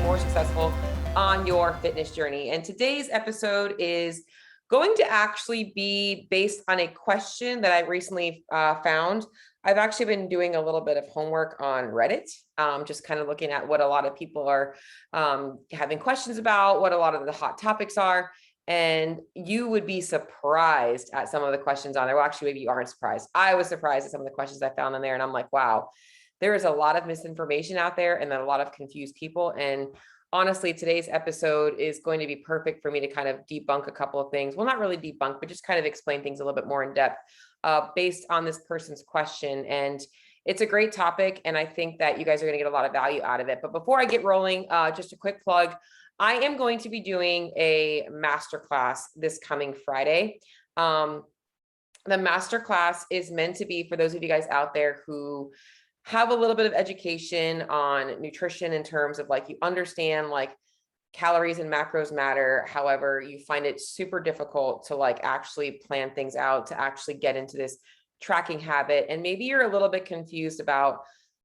more successful on your fitness journey. And today's episode is going to actually be based on a question that I recently found. I've actually been doing a little bit of homework on Reddit, just kind of looking at what a lot of people are having questions about, what a lot of the hot topics are. And you would be surprised at some of the questions on there. Well, actually, maybe you aren't surprised. I was surprised at some of the questions I found on there. And I'm like, wow, there is a lot of misinformation out there and a lot of confused people. And honestly, today's episode is going to be perfect for me to kind of debunk a couple of things. Well, not really debunk, but just kind of explain things a little bit more in depth based on this person's question. And it's a great topic. And I think that you guys are going to get a lot of value out of it. But before I get rolling, just a quick plug. I am going to be doing a masterclass this coming Friday. The masterclass is meant to be for those of you guys out there who have a little bit of education on nutrition in terms of like, you understand like calories and macros matter. However, you find it super difficult to like actually plan things out, to actually get into this tracking habit. And maybe you're a little bit confused about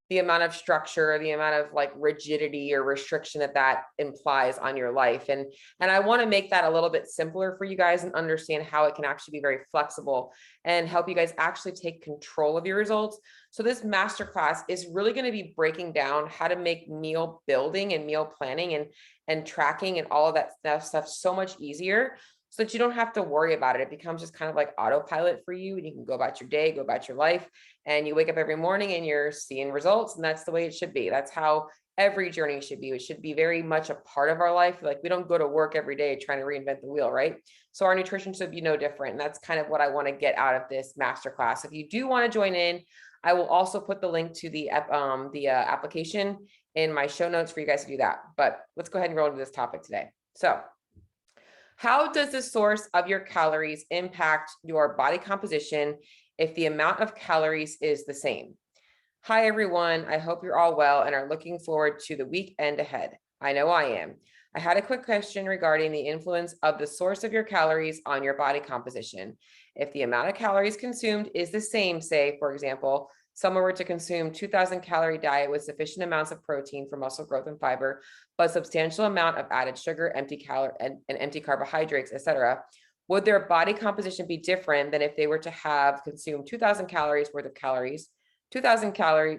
the amount of structure, the amount of like rigidity or restriction that implies on your life. And I want to make that a little bit simpler for you guys and understand how it can actually be very flexible and help you guys actually take control of your results. So this masterclass is really going to be breaking down how to make meal building and meal planning and tracking and all of that stuff so much easier, so that you don't have to worry about it. It becomes just kind of like autopilot for you, and you can go about your day, go about your life, and you wake up every morning and you're seeing results. And that's the way it should be. That's how every journey should be. It should be very much a part of our life. Like, we don't go to work every day trying to reinvent the wheel, right? So our nutrition should be no different. And that's kind of what I want to get out of this masterclass. If you do want to join in, I will also put the link to the application in my show notes for you guys to do that. But let's go ahead and roll into this topic today. So, how does the source of your calories impact your body composition if the amount of calories is the same? Hi, everyone. I hope you're all well and are looking forward to the weekend ahead. I know I am. I had a quick question regarding the influence of the source of your calories on your body composition. If the amount of calories consumed is the same, say, for example, someone were to consume 2,000 calorie diet with sufficient amounts of protein for muscle growth and fiber, but substantial amount of added sugar, empty calorie and empty carbohydrates, etc., would their body composition be different than if they were to have consumed 2,000 calories worth of calories, 2,000 calorie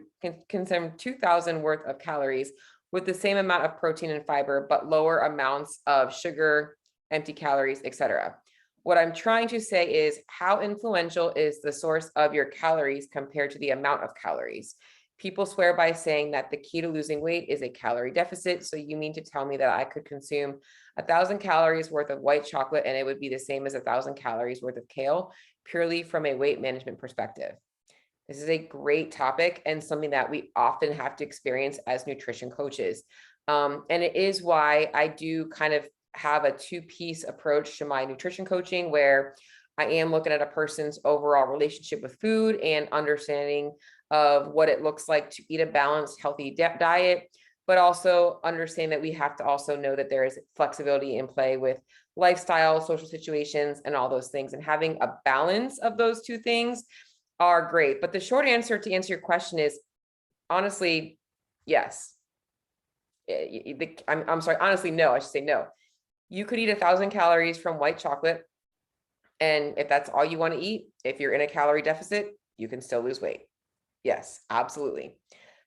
consume 2,000 worth of calories with the same amount of protein and fiber, but lower amounts of sugar, empty calories, etc.? What I'm trying to say is, how influential is the source of your calories compared to the amount of calories? People swear by saying that the key to losing weight is a calorie deficit. So you mean to tell me that I could consume 1,000 calories worth of white chocolate and it would be the same as 1,000 calories worth of kale, purely from a weight management perspective? This is a great topic and something that we often have to experience as nutrition coaches. And it is why I do kind of have a two-piece approach to my nutrition coaching, where I am looking at a person's overall relationship with food and understanding of what it looks like to eat a balanced, healthy diet, but also understand that we have to also know that there is flexibility in play with lifestyle, social situations, and all those things. And having a balance of those two things are great. But the short answer to answer your question is, honestly, yes. I'm sorry, honestly, no, I should say no. You could eat 1,000 calories from white chocolate. And if that's all you want to eat, if you're in a calorie deficit, you can still lose weight. Yes, absolutely.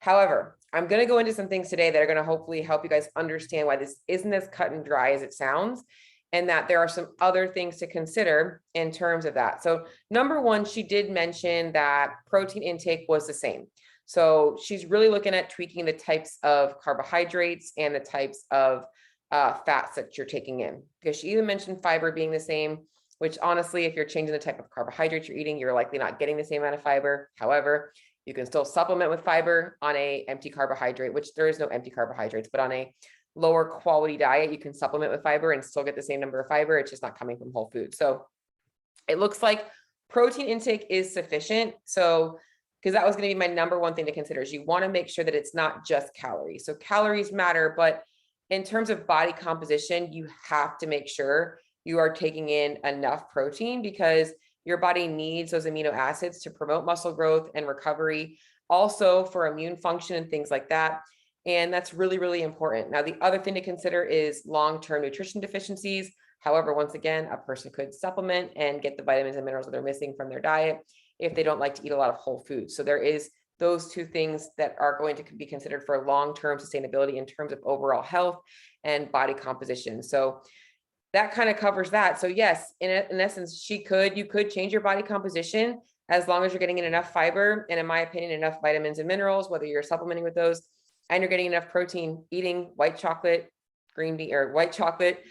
However, I'm going to go into some things today that are going to hopefully help you guys understand why this isn't as cut and dry as it sounds, and that there are some other things to consider in terms of that. So number one, she did mention that protein intake was the same. So she's really looking at tweaking the types of carbohydrates and the types of fats that you're taking in, because she even mentioned fiber being the same, which honestly, if you're changing the type of carbohydrates you're eating, you're likely not getting the same amount of fiber. However, you can still supplement with fiber on a empty carbohydrate, which there is no empty carbohydrates, but on a lower quality diet, you can supplement with fiber and still get the same number of fiber. It's just not coming from whole food. So it looks like protein intake is sufficient. So, because that was going to be my number one thing to consider, is you want to make sure that it's not just calories. So calories matter, but in terms of body composition, you have to make sure you are taking in enough protein, because your body needs those amino acids to promote muscle growth and recovery, also for immune function and things like that. And that's really, really important. Now, the other thing to consider is long-term nutrition deficiencies. However, once again, a person could supplement and get the vitamins and minerals that they're missing from their diet if they don't like to eat a lot of whole foods. So there is those two things that are going to be considered for long-term sustainability in terms of overall health and body composition. So that kind of covers that. So yes, in essence, you could change your body composition as long as you're getting in enough fiber, and in my opinion, enough vitamins and minerals, whether you're supplementing with those, and you're getting enough protein, eating white chocolate, green bean or white chocolate,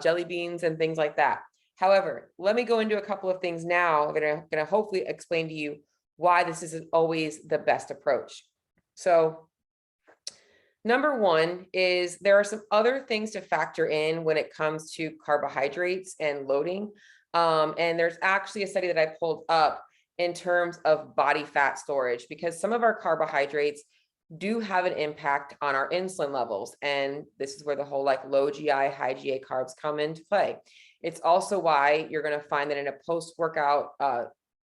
jelly beans, and things like that. However, let me go into a couple of things now that are going to hopefully explain to you why this isn't always the best approach. So number one is there are some other things to factor in when it comes to carbohydrates and loading. And there's actually a study that I pulled up in terms of body fat storage, because some of our carbohydrates do have an impact on our insulin levels. And this is where the whole like low GI, high GA carbs come into play. It's also why you're going to find that in a post-workout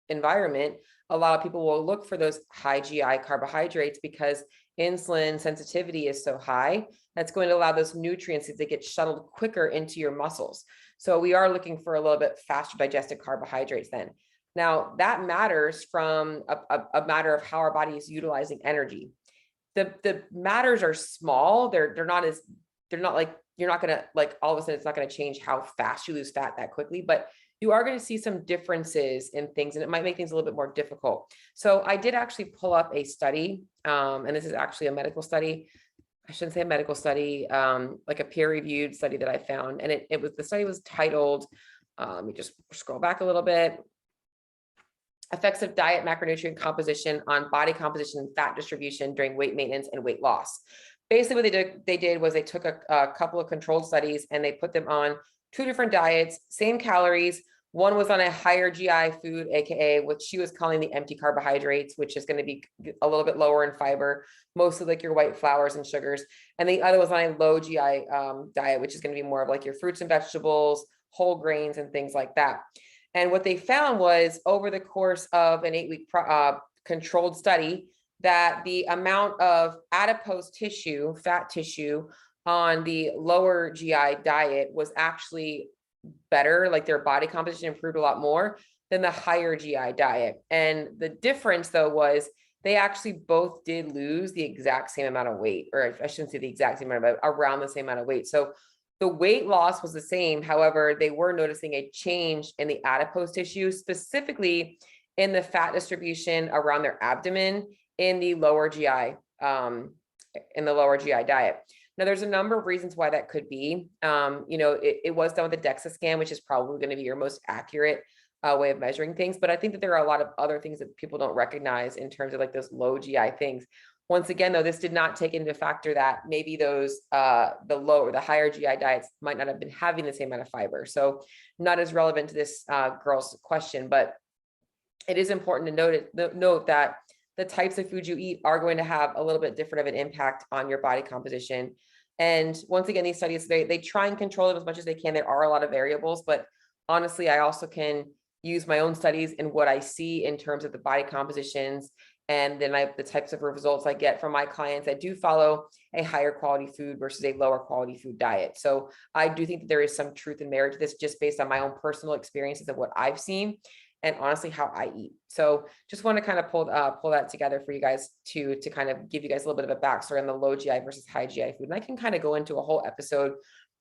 environment, a lot of people will look for those high GI carbohydrates because insulin sensitivity is so high. That's going to allow those nutrients to get shuttled quicker into your muscles. So we are looking for a little bit faster digested carbohydrates then. Now that matters from a matter of how our body is utilizing energy. The matters are small. They're not like, you're not going to like all of a sudden, it's not going to change how fast you lose fat that quickly, but you are going to see some differences in things, and it might make things a little bit more difficult. So I did actually pull up a study, and this is actually a medical study. I shouldn't say a medical study, like a peer-reviewed study that I found. And the study was titled, let me just scroll back a little bit. Effects of diet macronutrient composition on body composition and fat distribution during weight maintenance and weight loss. Basically what they did was they took a couple of controlled studies and they put them on two different diets, same calories. One was on a higher GI food, AKA what she was calling the empty carbohydrates, which is going to be a little bit lower in fiber, mostly like your white flours and sugars. And the other was on a low GI diet, which is going to be more of like your fruits and vegetables, whole grains, and things like that. And what they found was over the course of an 8-week controlled study, that the amount of adipose tissue, fat tissue on the lower GI diet was actually better, like their body composition improved a lot more than the higher GI diet. And the difference though was they actually both did lose the exact same amount of weight, or I shouldn't say the exact same amount, but around the same amount of weight. So the weight loss was the same. However, they were noticing a change in the adipose tissue, specifically in the fat distribution around their abdomen in the lower GI, diet. Now, there's a number of reasons why that could be. It was done with a DEXA scan, which is probably going to be your most accurate way of measuring things. But I think that there are a lot of other things that people don't recognize in terms of like those low GI things. Once again, though, this did not take into factor that maybe those the higher GI diets might not have been having the same amount of fiber. So not as relevant to this girl's question, but it is important to note that the types of food you eat are going to have a little bit different of an impact on your body composition. And once again, these studies, they try and control it as much as they can. There are a lot of variables, but honestly, I also can use my own studies and what I see in terms of the body compositions, and then the types of results I get from my clients that do follow a higher quality food versus a lower quality food diet. So I do think that there is some truth and merit to this, just based on my own personal experiences of what I've seen and honestly how I eat. So just want to kind of pull that together for you guys to kind of give you guys a little bit of a backstory on the low GI versus high GI food. And I can kind of go into a whole episode,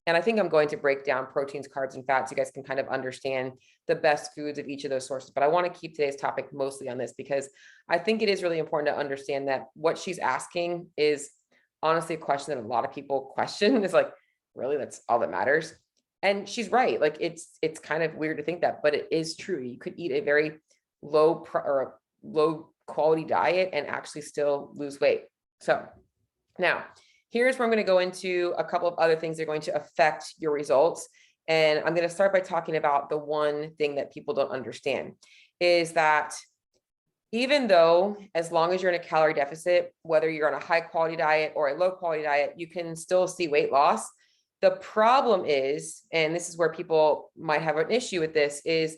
and I think I'm going to break down proteins, carbs, and fats so you guys can kind of understand the best foods of each of those sources. But I want to keep today's topic mostly on this because I think it is really important to understand that what she's asking is honestly a question that a lot of people question. It's like, really, that's all that matters? And she's right. Like it's kind of weird to think that, but it is true. You could eat a very low quality diet and actually still lose weight. So now here's where I'm going to go into a couple of other things that are going to affect your results. And I'm going to start by talking about the one thing that people don't understand is that even though, as long as you're in a calorie deficit, whether you're on a high quality diet or a low quality diet, you can still see weight loss. The problem is, and this is where people might have an issue with this, is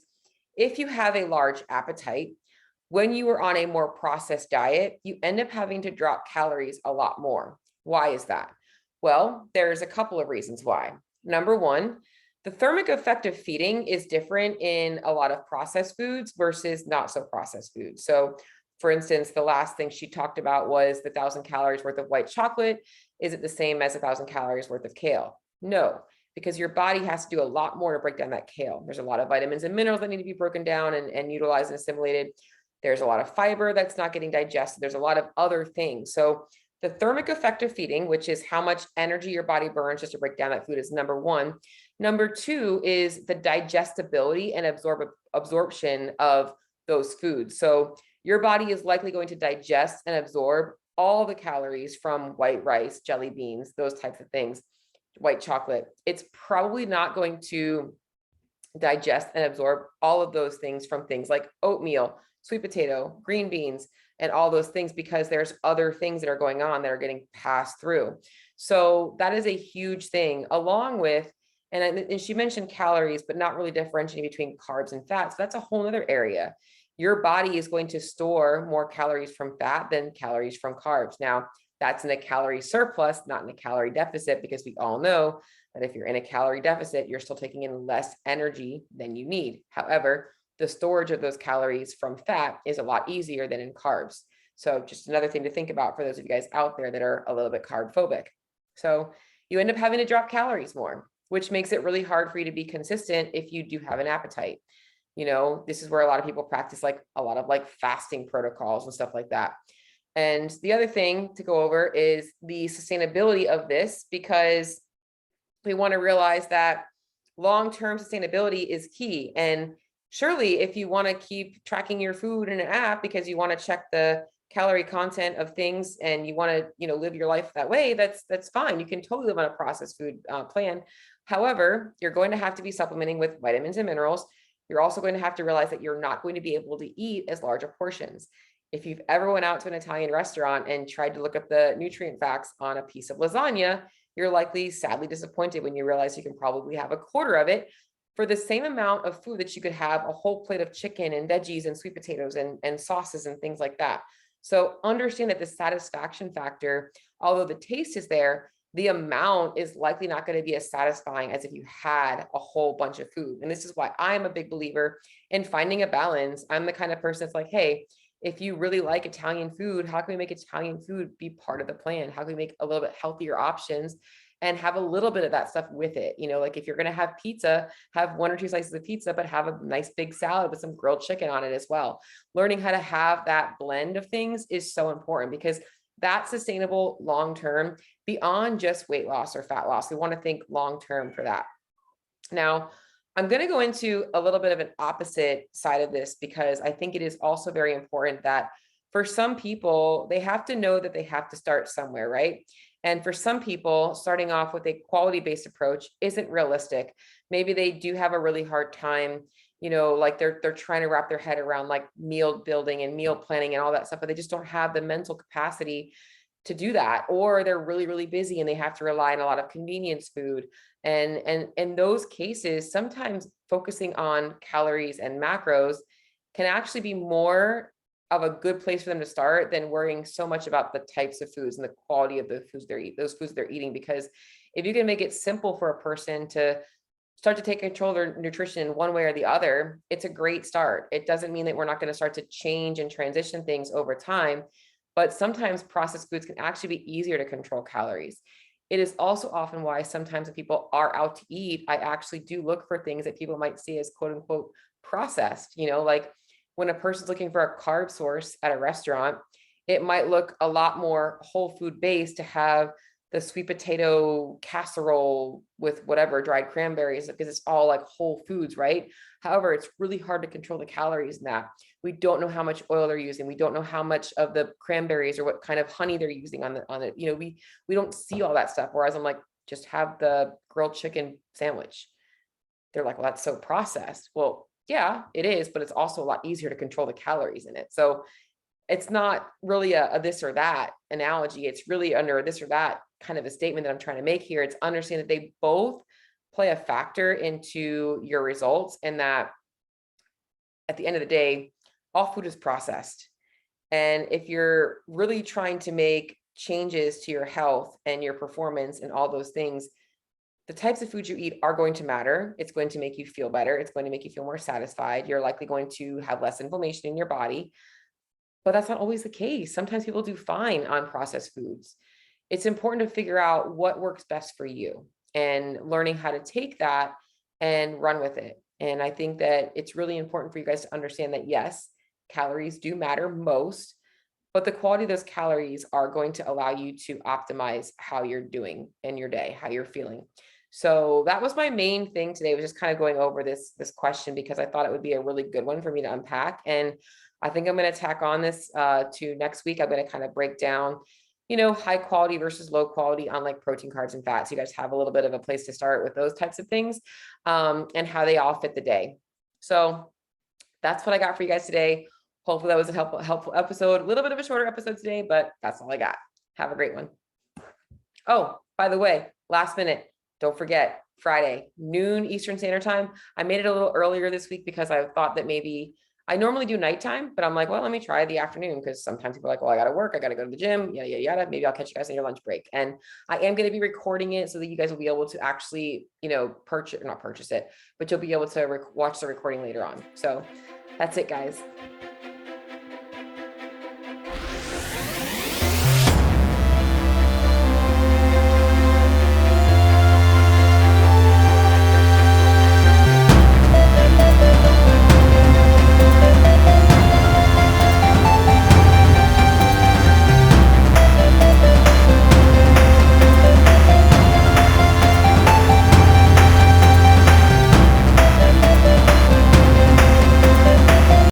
if you have a large appetite, when you are on a more processed diet, you end up having to drop calories a lot more. Why is that? Well, there's a couple of reasons why. Number one, the thermic effect of feeding is different in a lot of processed foods versus not so processed foods. So for instance, the last thing she talked about was the 1,000 calories worth of white chocolate. Is it the same as 1,000 calories worth of kale? No, because your body has to do a lot more to break down that kale. There's a lot of vitamins and minerals that need to be broken down and utilized and assimilated. There's a lot of fiber that's not getting digested. There's a lot of other things. So the thermic effect of feeding, which is how much energy your body burns just to break down that food, is number one. Number two is the digestibility and absorption of those foods. So your body is likely going to digest and absorb all the calories from white rice, jelly beans, those types of things, white chocolate. It's probably not going to digest and absorb all of those things from things like oatmeal, sweet potato, green beans, and all those things, because there's other things that are going on that are getting passed through. So that is a huge thing, along with, and she mentioned calories, but not really differentiating between carbs and fats. That's a whole other area. Your body is going to store more calories from fat than calories from carbs. Now, that's in a calorie surplus, not in a calorie deficit, because we all know that if you're in a calorie deficit, you're still taking in less energy than you need. However, the storage of those calories from fat is a lot easier than in carbs. So just another thing to think about for those of you guys out there that are a little bit carb phobic. So you end up having to drop calories more, which makes it really hard for you to be consistent if you do have an appetite. You know, this is where a lot of people practice like a lot of like fasting protocols and stuff like that. And the other thing to go over is the sustainability of this, because we want to realize that long-term sustainability is key. And surely if you want to keep tracking your food in an app because you want to check the calorie content of things and you want to, you know, live your life that way, that's fine. You can totally live on a processed food plan. However, you're going to have to be supplementing with vitamins and minerals. You're also going to have to realize that you're not going to be able to eat as larger portions. If you've ever went out to an Italian restaurant and tried to look up the nutrient facts on a piece of lasagna, you're likely sadly disappointed when you realize you can probably have a quarter of it for the same amount of food that you could have a whole plate of chicken and veggies and sweet potatoes and sauces and things like that. So understand that the satisfaction factor, although the taste is there, the amount is likely not going to be as satisfying as if you had a whole bunch of food. And this is why I'm a big believer in finding a balance. I'm the kind of person that's like, hey, if you really like Italian food, how can we make Italian food be part of the plan? How can we make a little bit healthier options and have a little bit of that stuff with it? You know, like if you're going to have pizza, have 1 or 2 slices of pizza, but have a nice big salad with some grilled chicken on it as well. Learning how to have that blend of things is so important, because that's sustainable long-term beyond just weight loss or fat loss. We want to think long-term for that. Now, I'm going to go into a little bit of an opposite side of this, because I think it is also very important that for some people, they have to know that they have to start somewhere, right? And for some people, starting off with a quality-based approach isn't realistic. Maybe they do have a really hard time, you know, like they're trying to wrap their head around like meal building and meal planning and all that stuff, but they just don't have the mental capacity to do that, or they're really, really busy and they have to rely on a lot of convenience food. And in those cases, sometimes focusing on calories and macros can actually be more of a good place for them to start than worrying so much about the types of foods and the quality of the foods those foods they're eating. Because if you can make it simple for a person to start to take control of their nutrition one way or the other, it's a great start. It doesn't mean that we're not going to start to change and transition things over time, but sometimes processed foods can actually be easier to control calories. It is also often why sometimes when people are out to eat, I actually do look for things that people might see as quote unquote processed. You know, like when a person's looking for a carb source at a restaurant, it might look a lot more whole food based to have the sweet potato casserole with whatever dried cranberries, because it's all like whole foods, right? However, it's really hard to control the calories in that. We don't know how much oil they're using. We don't know how much of the cranberries or what kind of honey they're using on it. You know, we don't see all that stuff. Whereas I'm like, just have the grilled chicken sandwich. They're like, well, that's so processed. Well, yeah, it is, but it's also a lot easier to control the calories in it. So it's not really a this or that analogy. It's really under a this or that kind of a statement that I'm trying to make here. It's understand that they both play a factor into your results, and that at the end of the day, all food is processed. And if you're really trying to make changes to your health and your performance and all those things, the types of foods you eat are going to matter. It's going to make you feel better. It's going to make you feel more satisfied. You're likely going to have less inflammation in your body, but that's not always the case. Sometimes people do fine on processed foods. It's important to figure out what works best for you and learning how to take that and run with it. And I think that it's really important for you guys to understand that yes, calories do matter most, but the quality of those calories are going to allow you to optimize how you're doing in your day, how you're feeling. So that was my main thing today, was just kind of going over this question, because I thought it would be a really good one for me to unpack. And I think I'm going to tack on this to next week. I'm going to kind of break down, high quality versus low quality on like protein, carbs, and fats. You guys have a little bit of a place to start with those types of things, and how they all fit the day. So that's what I got for you guys today. Hopefully that was a helpful episode. A little bit of a shorter episode today, but that's all I got. Have a great one. Oh, by the way, last minute, don't forget, Friday, noon Eastern Standard Time. I made it a little earlier this week because I thought that maybe I normally do nighttime, but I'm like, well, let me try the afternoon, because sometimes people are like, well, I got to work. I got to go to the gym. Yada, yada, yada. Maybe I'll catch you guys on your lunch break. And I am going to be recording it so that you guys will be able to actually, not purchase it, but you'll be able to watch the recording later on. So that's it, guys.